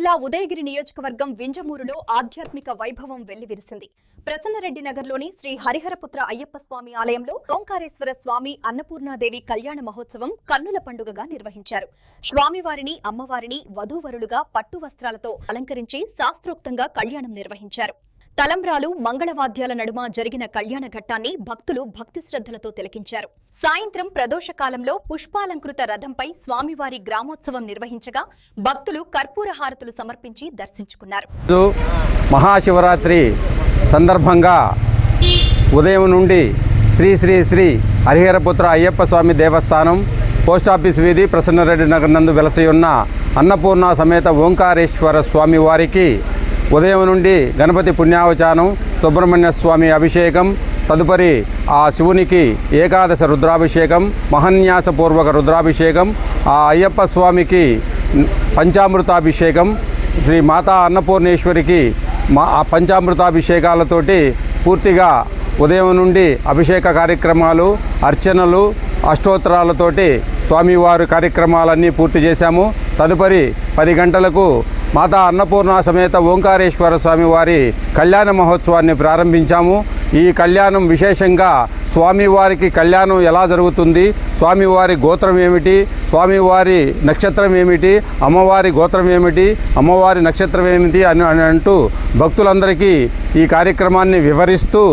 జిల్లా ఉదయగిరి నియోజకవర్గం వింజమూరులో ఆధ్యాత్మిక వైభవం వెల్లివిరిసింది. ప్రసన్నరెడ్డి నగర్లోని శ్రీ హరిహరపుత్ర అయ్యప్ప స్వామి ఆలయంలో ఓంకారేశ్వర స్వామి అన్నపూర్ణాదేవి కళ్యాణ మహోత్సవం కన్నుల పండుగగా నిర్వహించారు. స్వామివారిని అమ్మవారిని వధూవరులుగా పట్టు వస్త్రాలతో అలంకరించి శాస్త్రోక్తంగా కళ్యాణం నిర్వహించారు. తలంబ్రాలు మంగళవాద్యాల నడుమ జరిగిన కళ్యాణ ఘట్టాన్ని భక్తులు భక్తి శ్రద్ధలతో తిలకించారు. సాయంత్రం ప్రదోషకాలంలో పుష్పాలంకృత రథంపై స్వామివారి గ్రామోత్సవం నిర్వహించగా భక్తులు కర్పూర హారతులు సమర్పించి దర్శించుకున్నారు. మహాశివరాత్రి సందర్భంగా ఉదయం నుండి శ్రీ శ్రీ శ్రీ హరిహరపుత్ర అయ్యప్ప స్వామి దేవస్థానం పోస్టాఫీస్ వీధి ప్రసన్నరెడ్డి నగర్ నందు వెలసి ఉన్న అన్నపూర్ణ సమేత ఓంకారేశ్వర స్వామి వారికి ఉదయం నుండి గణపతి పుణ్యావచానం, సుబ్రహ్మణ్య స్వామి అభిషేకం, తదుపరి ఆ శివునికి ఏకాదశ రుద్రాభిషేకం, మహన్యాసపూర్వక రుద్రాభిషేకం, ఆ అయ్యప్ప స్వామికి పంచామృతాభిషేకం, శ్రీ మాతా అన్నపూర్ణేశ్వరికి పంచామృతాభిషేకాలతోటి పూర్తిగా ఉదయం నుండి అభిషేక కార్యక్రమాలు, అర్చనలు, అష్టోత్తరాలతోటి స్వామివారి కార్యక్రమాలన్నీ పూర్తి చేశాము. తదుపరి 10 గంటలకు మాతా అన్నపూర్ణ సమేత ఓంకారేశ్వర స్వామి వారి కళ్యాణ మహోత్సవాన్ని ప్రారంభించాము. ఈ కళ్యాణం విశేషంగా స్వామివారికి కళ్యాణం ఎలా జరుగుతుంది, స్వామివారి గోత్రం ఏమిటి, స్వామివారి నక్షత్రం ఏమిటి, అమ్మవారి గోత్రం ఏమిటి, అమ్మవారి నక్షత్రం ఏమిటి అని అంటూ భక్తులందరికీ ఈ కార్యక్రమాన్ని వివరిస్తూ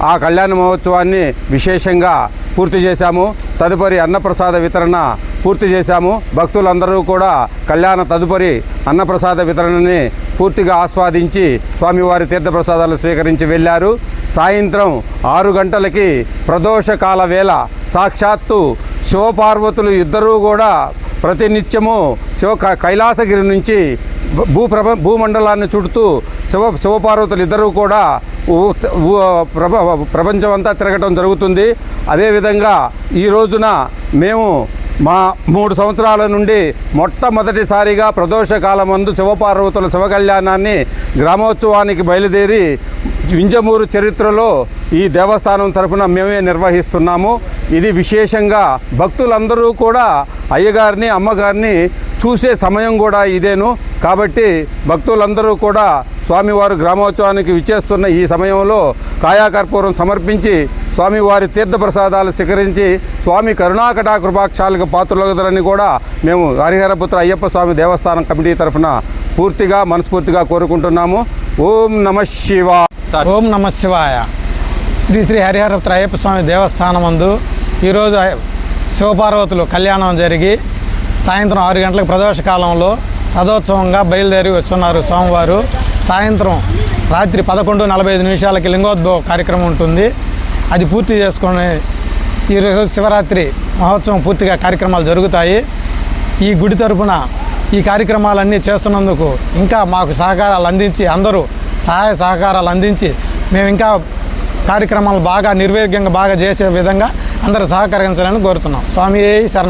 ఆ కళ్యాణ మహోత్సవాన్ని విశేషంగా పూర్తి చేశాము. తదుపరి అన్నప్రసాద వితరణ పూర్తి చేశాము. భక్తులందరూ కూడా కళ్యాణ తదుపరి అన్నప్రసాద వితరణని పూర్తిగా ఆస్వాదించి స్వామివారి తీర్థప్రసాదాలు స్వీకరించి వెళ్ళారు. సాయంత్రం 6 గంటలకి ప్రదోషకాల వేళ సాక్షాత్తు శివపార్వతులు ఇద్దరూ కూడా ప్రతినిత్యము కైలాసగిరి నుంచి భూమండలాన్ని చుడుతూ శివపార్వతులు ఇద్దరూ కూడా ప్రపంచం అంతా తిరగటం జరుగుతుంది. అదేవిధంగా ఈ రోజున మేము మా 3 సంవత్సరాల నుండి మొట్టమొదటిసారిగా ప్రదోషకాలమందు శివపార్వతుల శివకళ్యాణాన్ని గ్రామోత్సవానికి బయలుదేరి వింజమూరు చరిత్రలో ఈ దేవస్థానం తరఫున మేమే నిర్వహిస్తున్నాము. ఇది విశేషంగా భక్తులందరూ కూడా అయ్యగారిని అమ్మగారిని చూసే సమయం కూడా ఇదేను. కాబట్టి భక్తులందరూ కూడా స్వామివారు గ్రామోత్సవానికి విచ్చేస్తున్న ఈ సమయంలో కాయాకర్పూరం సమర్పించి స్వామివారి తీర్థప్రసాదాలు స్వీకరించి స్వామి కరుణాకటా కృపాక్షాలకు పాత్రులగుదరని కూడా మేము హరిహరపుత్ర అయ్యప్ప స్వామి దేవస్థానం కమిటీ తరఫున పూర్తిగా మనస్ఫూర్తిగా కోరుకుంటున్నాము. ఓం నమ శివాయ. ఓం నమ శివాయ. శ్రీ శ్రీ హరిహరపుత్ర అయ్యప్ప స్వామి దేవస్థానం నందు ఈరోజు శివపార్వతులు కళ్యాణం జరిగి సాయంత్రం 6 గంటలకు ప్రదోషకాలంలో రథోత్సవంగా బయలుదేరి వచ్చున్నారు స్వామివారు. సాయంత్రం రాత్రి 11:45 లింగోద్భవ కార్యక్రమం ఉంటుంది. అది పూర్తి చేసుకొని ఈరోజు శివరాత్రి మహోత్సవం పూర్తిగా కార్యక్రమాలు జరుగుతాయి. ఈ గుడి తరపున ఈ కార్యక్రమాలన్నీ చేస్తున్నందుకు ఇంకా మాకు సహకారాలు అందించి అందరూ సహాయ సహకారాలు అందించి మేము ఇంకా కార్యక్రమాలు బాగా నిర్విఘ్నంగా బాగా చేసే విధంగా అందరూ సహకరించాలని కోరుతున్నాం. స్వామి శరణం.